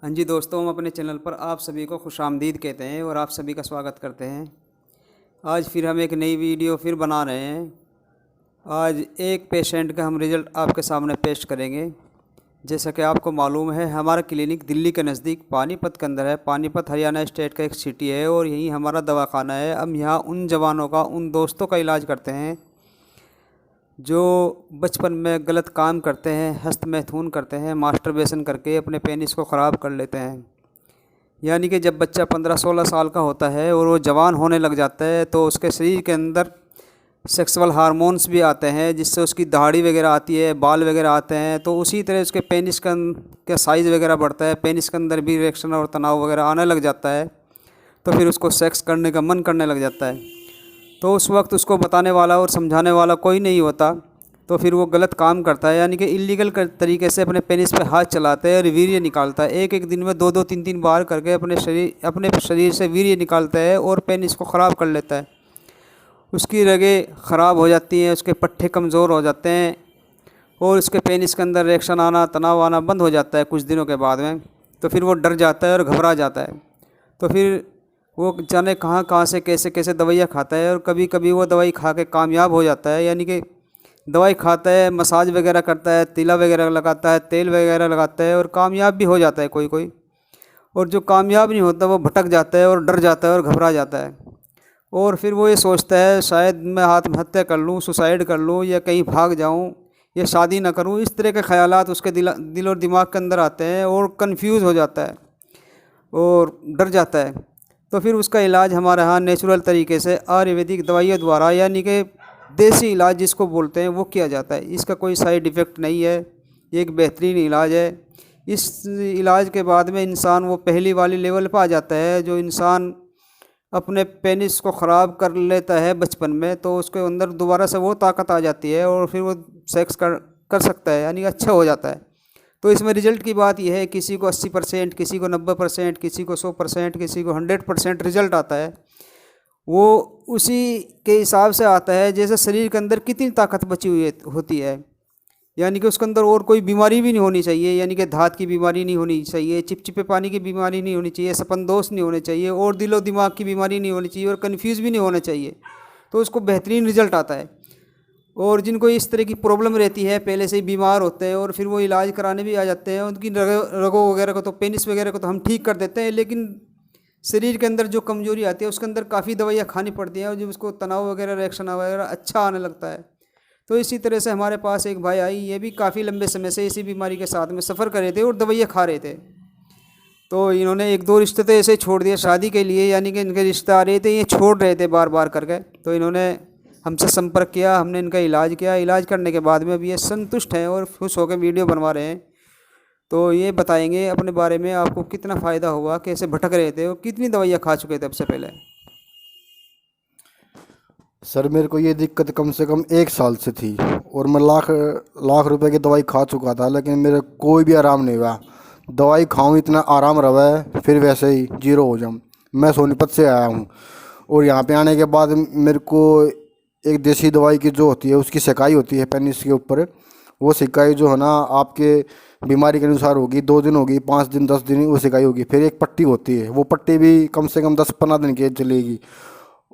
हाँ जी दोस्तों, हम अपने चैनल पर आप सभी को खुशामदीद कहते हैं और आप सभी का स्वागत करते हैं। आज फिर हम एक नई वीडियो फिर बना रहे हैं। आज एक पेशेंट का हम रिज़ल्ट आपके सामने पेश करेंगे। जैसा कि आपको मालूम है, हमारा क्लिनिक दिल्ली के नज़दीक पानीपत के अंदर है। पानीपत हरियाणा स्टेट का एक सिटी है और यहीं हमारा दवाखाना है। हम यहाँ उन जवानों का, उन दोस्तों का इलाज करते हैं जो बचपन में गलत काम करते हैं, हस्त मैथुन करते हैं, मास्टरबेशन करके अपने पेनिस को ख़राब कर लेते हैं। यानी कि जब बच्चा 15-16 साल का होता है और वो जवान होने लग जाता है तो उसके शरीर के अंदर सेक्सुअल हार्मोन्स भी आते हैं, जिससे उसकी दाढ़ी वगैरह आती है, बाल वगैरह आते हैं। तो उसी तरह उसके पेनिस का साइज़ वगैरह बढ़ता है, पेनिस के अंदर भी इरेक्शन और तनाव वगैरह आने लग जाता है। तो फिर उसको सेक्स करने का मन करने लग जाता है। तो उस वक्त उसको बताने वाला और समझाने वाला कोई नहीं होता, तो फिर वो गलत काम करता है। यानी कि इलीगल तरीके से अपने पेनिस पे हाथ चलाता है और वीर्य निकालता है। एक एक दिन में 2-2 3-3 बार करके अपने शरीर से वीर्य निकालता है और पेनिस को ख़राब कर लेता है। उसकी रगें ख़राब हो जाती हैं, उसके पट्टे कमज़ोर हो जाते हैं और उसके पेनिस के अंदर रिएक्शन आना, तनाव आना बंद हो जाता है कुछ दिनों के बाद में। तो फिर वो डर जाता है और घबरा जाता है। तो फिर वो जाने कहाँ कहाँ से कैसे कैसे दवाइयाँ खाता है और कभी कभी वो दवाई खा के कामयाब हो जाता है। यानी कि दवाई खाता है, मसाज वगैरह करता है, तिला वगैरह लगाता है, तेल वगैरह लगाता है और कामयाब भी हो जाता है कोई कोई। और जो कामयाब नहीं होता वो भटक जाता है और डर जाता है और घबरा जाता है। और फिर वो ये सोचता है शायद मैं आत्महत्या कर लूँ, सुसाइड कर लूँ, या कहीं भाग जाऊँ, या शादी ना करूँ। इस तरह के ख्यालात उसके दिल और दिमाग के अंदर आते हैं और कंफ्यूज हो जाता है और डर जाता है। तो फिर उसका इलाज हमारे यहाँ नेचुरल तरीके से आयुर्वेदिक दवाइयों द्वारा, यानी कि देसी इलाज जिसको बोलते हैं, वो किया जाता है। इसका कोई साइड इफ़ेक्ट नहीं है, ये एक बेहतरीन इलाज है। इस इलाज के बाद में इंसान वो पहली वाली लेवल पर आ जाता है। जो इंसान अपने पेनिस को ख़राब कर लेता है बचपन में, तो उसके अंदर दोबारा से वो ताकत आ जाती है और फिर वो सेक्स कर सकता है, यानी अच्छा हो जाता है। तो इसमें रिज़ल्ट की बात यह है, किसी को 80%, किसी को 90%, किसी को 100%, किसी को 100% रिज़ल्ट आता है। वो उसी के हिसाब से आता है जैसे शरीर के अंदर कितनी ताकत बची हुई होती है। यानी कि उसके अंदर और कोई बीमारी भी नहीं होनी चाहिए, यानी कि धात की बीमारी नहीं होनी चाहिए, चिपचिपे पानी की बीमारी नहीं होनी चाहिए, सपनदोष नहीं होने चाहिए, और दिलो दिमाग की बीमारी नहीं होनी चाहिए, और कन्फ्यूज़ भी नहीं होना चाहिए। तो उसको बेहतरीन रिज़ल्ट आता है। और जिनको इस तरह की प्रॉब्लम रहती है, पहले से ही बीमार होते हैं और फिर वो इलाज कराने भी आ जाते हैं, उनकी रगों वगैरह को, तो पेनिस वगैरह को तो हम ठीक कर देते हैं, लेकिन शरीर के अंदर जो कमजोरी आती है उसके अंदर काफ़ी दवाइयाँ खानी पड़ती हैं और जब उसको तनाव वगैरह, रिएक्शन वगैरह अच्छा आने लगता है। तो इसी तरह से हमारे पास एक भाई आई, ये भी काफ़ी लंबे समय से इसी बीमारी के साथ में सफ़र कर रहे थे और दवाइयाँ खा रहे थे। तो इन्होंने 1-2 रिश्ते तो ऐसे छोड़ दिए शादी के लिए, यानी कि इनके रिश्ते आ रहे थे, ये छोड़ रहे थे बार बार करके। तो इन्होंने हमसे संपर्क किया, हमने इनका इलाज किया। इलाज करने के बाद में अब ये संतुष्ट हैं और खुश होकर वीडियो बनवा रहे हैं। तो ये बताएंगे अपने बारे में, आपको कितना फ़ायदा हुआ, कैसे भटक रहे थे और कितनी दवाइयाँ खा चुके थे अब से पहले। सर मेरे को ये दिक्कत कम से कम 1 साल से थी और मैं लाख लाख रुपए की दवाई खा चुका था, लेकिन मेरे कोई भी आराम नहीं हुआ। दवाई खाऊं इतना आराम रहा है, फिर वैसे ही जीरो हो जाऊं। मैं सोनीपत से आया हूं और यहाँ पे आने के बाद मेरे को एक देसी दवाई की जो होती है उसकी सिकाई होती है पेनिस के ऊपर। वो सिकाई जो है ना, आपके बीमारी के अनुसार होगी, 2 दिन होगी, 5 दिन, 10 दिन वो सिकाई होगी। फिर एक पट्टी होती है, वो पट्टी भी कम से कम 10-15 दिन की चलेगी।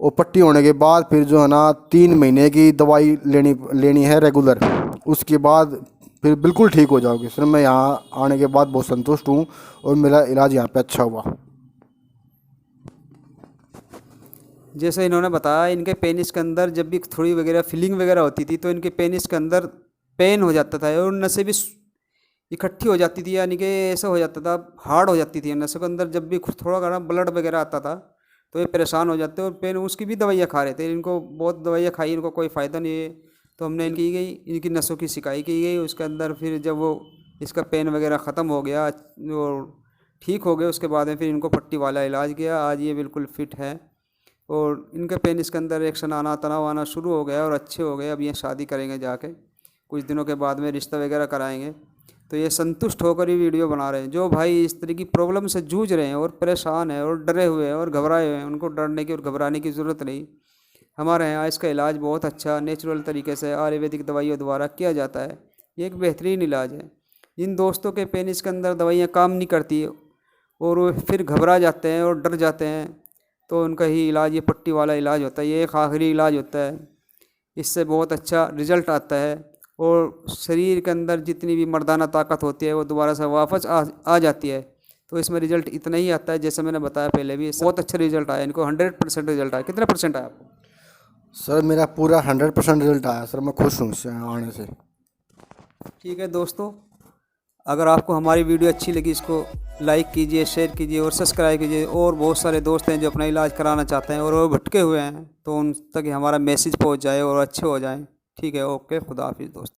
वो पट्टी होने के बाद फिर जो है ना 3 महीने की दवाई लेनी लेनी है रेगुलर। उसके बाद फिर बिल्कुल ठीक हो जाओगे। सर मैं यहाँ आने के बाद बहुत संतुष्ट हूँ और मेरा इलाज यहाँ पे अच्छा हुआ। जैसे इन्होंने बताया, इनके पेनिस के अंदर जब भी थोड़ी वगैरह फीलिंग वगैरह होती थी तो इनके पेनिस के अंदर पेन हो जाता था और नसें भी इकट्ठी हो जाती थी, यानी कि ऐसा हो जाता था, हार्ड हो जाती थी नसों के अंदर। जब भी थोड़ा घना ब्लड वगैरह आता था तो ये परेशान हो जाते और पेन, उसकी भी दवाइयाँ खा रहे थे। इनको बहुत दवाइयाँ खाई, इनको कोई फ़ायदा नहीं है। तो हमने इनकी गई, इनकी नसों की सिकाई की गई। उसके अंदर फिर जब वो इसका पेन वगैरह ख़त्म हो गया और ठीक हो गए, उसके बाद में फिर इनको पट्टी वाला इलाज किया। आज ये बिल्कुल फिट है और इनके पेनिस के अंदर रिएक्शन आना, तनाव आना शुरू हो गया और अच्छे हो गए। अब ये शादी करेंगे जाके, कुछ दिनों के बाद में रिश्ता वगैरह कराएंगे। तो ये संतुष्ट होकर ही वीडियो बना रहे हैं। जो भाई इस तरह की प्रॉब्लम से जूझ रहे हैं और परेशान हैं और डरे हुए हैं और घबराए हुए हैं, उनको डरने की और घबराने की ज़रूरत नहीं। हमारे यहाँ इसका इलाज बहुत अच्छा नेचुरल तरीके से आयुर्वेदिक दवाइयों द्वारा किया जाता है। ये एक बेहतरीन इलाज है। जिन दोस्तों के पेनिस के अंदर दवाइयाँ काम नहीं करती, और वो फिर घबरा जाते हैं और डर जाते हैं, तो उनका ही इलाज ये पट्टी वाला इलाज होता है। ये एक आखिरी इलाज होता है, इससे बहुत अच्छा रिज़ल्ट आता है और शरीर के अंदर जितनी भी मर्दाना ताकत होती है वो दोबारा से वापस आ जाती है। तो इसमें रिज़ल्ट इतना ही आता है जैसे मैंने बताया पहले भी, बहुत अच्छा रिज़ल्ट आया इनको, 100% रिज़ल्ट आया। कितना परसेंट आया आपको? सर मेरा पूरा 100% रिजल्ट आया सर, मैं खुश हूँ इससे आने से। ठीक है दोस्तों, अगर आपको हमारी वीडियो अच्छी लगी इसको लाइक कीजिए, शेयर कीजिए और सब्सक्राइब कीजिए। और बहुत सारे दोस्त हैं जो अपना इलाज कराना चाहते हैं और वो भटके हुए हैं, तो उन तक हमारा मैसेज पहुंच जाए और अच्छे हो जाएं। ठीक है, ओके, खुदा हाफिज़ दोस्त।